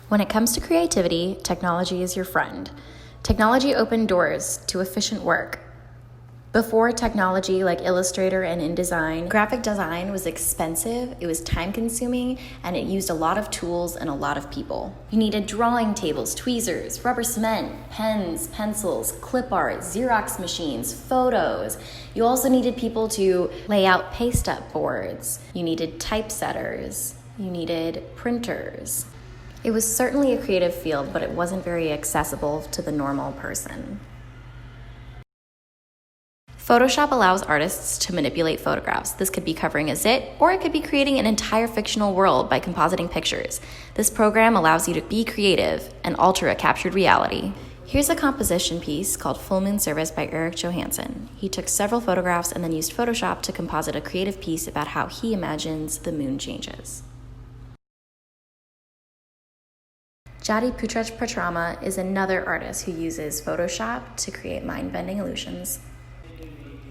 When it comes to creativity, technology is your friend. Technology opened doors to efficient work. Before technology like Illustrator and InDesign, graphic design was expensive, it was time-consuming, and it used a lot of tools and a lot of people. You needed drawing tables, tweezers, rubber cement, pens, pencils, clip art, Xerox machines, photos. You also needed people to lay out paste-up boards. You needed typesetters. You needed printers. It was certainly a creative field, but it wasn't very accessible to the normal person. Photoshop allows artists to manipulate photographs. This could be covering a zit, or it could be creating an entire fictional world by compositing pictures. This program allows you to be creative and alter a captured reality. Here's a composition piece called Full Moon Service by Eric Johansson. He took several photographs and then used Photoshop to composite a creative piece about how he imagines the moon changes. Jyoti Putraj-Patrama is another artist who uses Photoshop to create mind-bending illusions.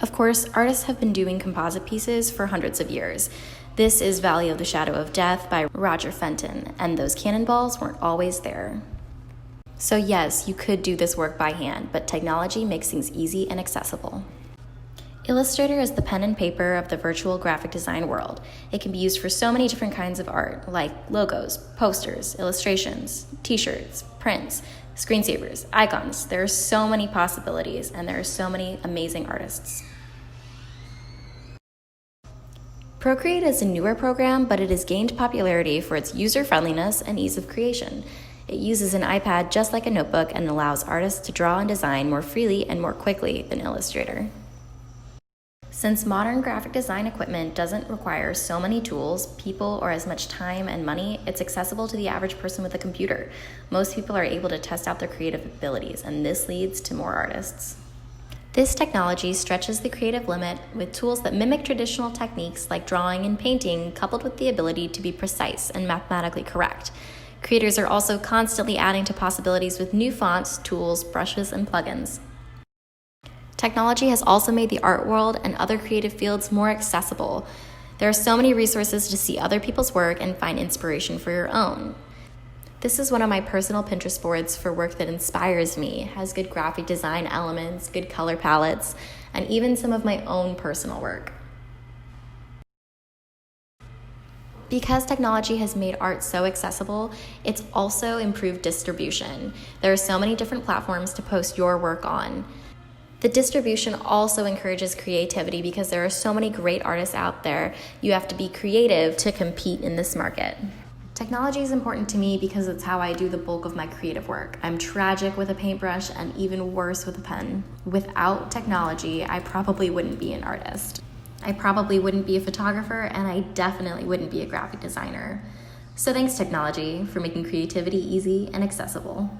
Of course, artists have been doing composite pieces for hundreds of years. This is Valley of the Shadow of Death by Roger Fenton, and those cannonballs weren't always there. So yes, you could do this work by hand, but technology makes things easy and accessible. Illustrator is the pen and paper of the virtual graphic design world. It can be used for so many different kinds of art, like logos, posters, illustrations, t-shirts, prints, screensavers, icons. There are so many possibilities, and there are so many amazing artists. Procreate is a newer program, but it has gained popularity for its user-friendliness and ease of creation. It uses an iPad just like a notebook and allows artists to draw and design more freely and more quickly than Illustrator. Since modern graphic design equipment doesn't require so many tools, people, or as much time and money, it's accessible to the average person with a computer. Most people are able to test out their creative abilities, and this leads to more artists. This technology stretches the creative limit with tools that mimic traditional techniques like drawing and painting, coupled with the ability to be precise and mathematically correct. Creators are also constantly adding to possibilities with new fonts, tools, brushes, and plugins. Technology has also made the art world and other creative fields more accessible. There are so many resources to see other people's work and find inspiration for your own. This is one of my personal Pinterest boards for work that inspires me, has good graphic design elements, good color palettes, and even some of my own personal work. Because technology has made art so accessible, it's also improved distribution. There are so many different platforms to post your work on. The distribution also encourages creativity because there are so many great artists out there. You have to be creative to compete in this market. Technology is important to me because it's how I do the bulk of my creative work. I'm tragic with a paintbrush and even worse with a pen. Without technology, I probably wouldn't be an artist. I probably wouldn't be a photographer, and I definitely wouldn't be a graphic designer. So thanks, technology, for making creativity easy and accessible.